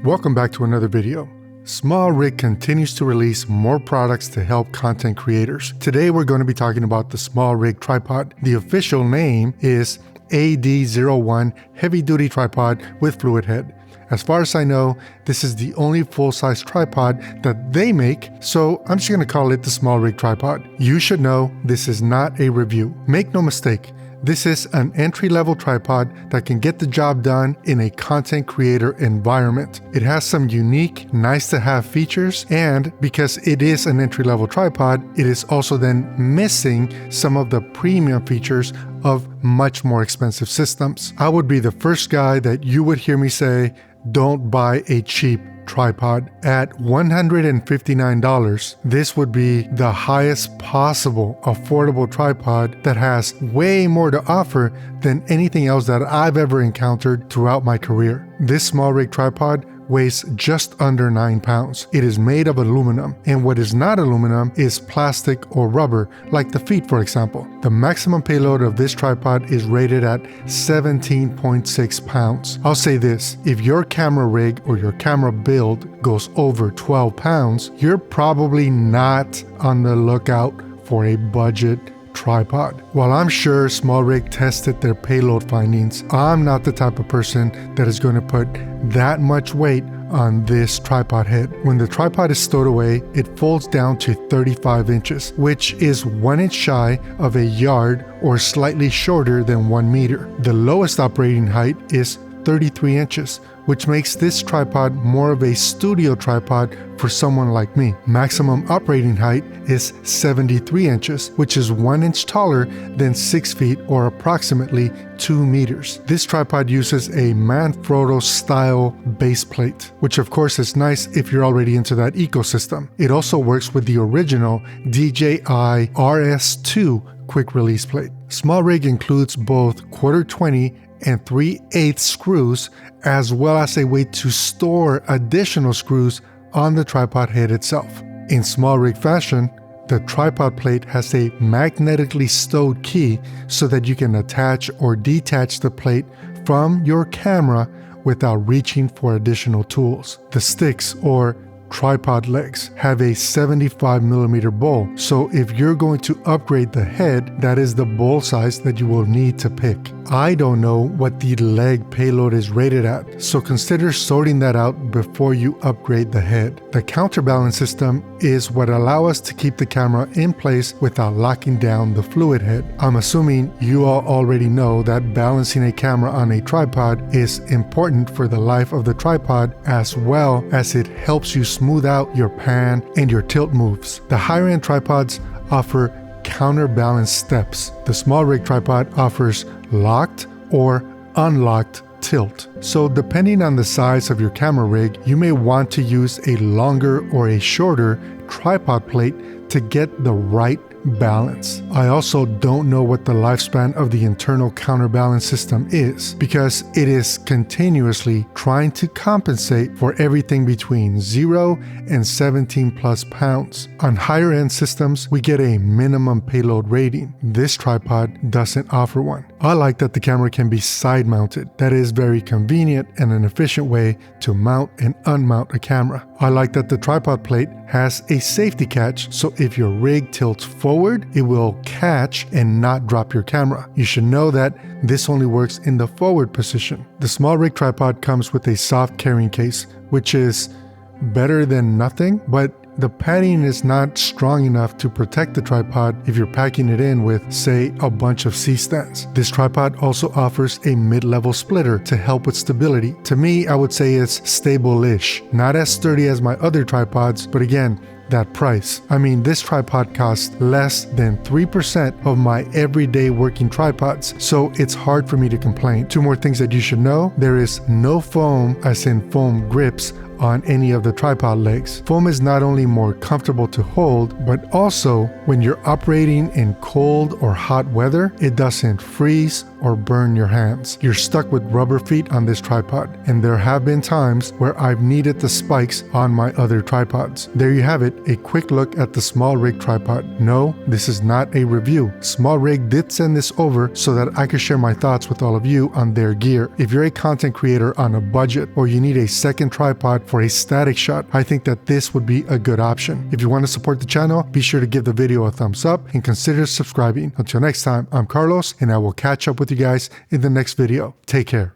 Welcome back to another video. SmallRig continues to release more products to help content creators. Today we're going to be talking about the SmallRig tripod. The official name is AD-01 Heavy Duty Tripod with Fluid Head. As far as I know, this is the only full-size tripod that they make, so I'm just going to call it the SmallRig tripod. You should know this is not a review. Make no mistake, this is an entry-level tripod that can get the job done in a content creator environment. It has some unique, nice-to-have features, and because it is an entry-level tripod, it is also then missing some of the premium features of much more expensive systems. I would be the first guy that you would hear me say, don't buy a cheap tripod. At $159, this would be the highest possible affordable tripod that has way more to offer than anything else that I've ever encountered throughout my career. This SmallRig tripod weighs just under 9 pounds. It is made of aluminum, and what is not aluminum is plastic or rubber, like the feet for example. The maximum payload of this tripod is rated at 17.6 pounds. I'll say this, if your camera rig or your camera build goes over 12 pounds, you're probably not on the lookout for a budget tripod. While I'm sure SmallRig tested their payload findings, I'm not the type of person that is going to put that much weight on this tripod head. When the tripod is stowed away, it folds down to 35 inches, which is 1 inch shy of a yard or slightly shorter than 1 meter. The lowest operating height is 33 inches, which makes this tripod more of a studio tripod for someone like me. Maximum operating height is 73 inches, which is 1 inch taller than 6 feet or approximately 2 meters. This tripod uses a Manfrotto-style base plate, which of course is nice if you're already into that ecosystem. It also works with the original DJI RS quick release plate. SmallRig includes both 1/4-20 and 3/8 screws, as well as a way to store additional screws on the tripod head itself. In SmallRig fashion, the tripod plate has a magnetically stowed key so that you can attach or detach the plate from your camera without reaching for additional tools. The sticks, or tripod legs, have a 75mm bowl, so if you're going to upgrade the head, that is the bowl size that you will need to pick. I don't know what the leg payload is rated at, so consider sorting that out before you upgrade the head. The counterbalance system is what allows us to keep the camera in place without locking down the fluid head. I'm assuming you all already know that balancing a camera on a tripod is important for the life of the tripod, as well as it helps you smooth out your pan and your tilt moves. The higher end tripods offer counterbalance steps. The SmallRig tripod offers locked or unlocked tilt. So depending on the size of your camera rig, you may want to use a longer or a shorter tripod plate to get the right balance. I also don't know what the lifespan of the internal counterbalance system is, because it is continuously trying to compensate for everything between 0 and 17 plus pounds. On higher end systems, we get a minimum payload rating. This tripod doesn't offer one. I like that the camera can be side mounted. That is very convenient and an efficient way to mount and unmount a camera. I like that the tripod plate has a safety catch, so if your rig tilts forward, it will catch and not drop your camera. You should know that this only works in the forward position. The SmallRig tripod comes with a soft carrying case, which is better than nothing, but the padding is not strong enough to protect the tripod if you're packing it in with, say, a bunch of C-stands. This tripod also offers a mid-level splitter to help with stability. To me, I would say it's stable-ish. Not as sturdy as my other tripods, but again, that price. I mean, this tripod costs less than 3% of my everyday working tripods, so it's hard for me to complain. 2 more things that you should know. There is no foam, as in foam grips, on any of the tripod legs. Foam is not only more comfortable to hold, but also when you're operating in cold or hot weather, it doesn't freeze or burn your hands. You're stuck with rubber feet on this tripod, and there have been times where I've needed the spikes on my other tripods. There you have it, a quick look at the SmallRig tripod. No, this is not a review. SmallRig did send this over so that I could share my thoughts with all of you on their gear. If you're a content creator on a budget or you need a second tripod for a static shot, I think that this would be a good option. If you want to support the channel, be sure to give the video a thumbs up and consider subscribing. Until next time, I'm Carlos, and I will catch up with you guys in the next video. Take care.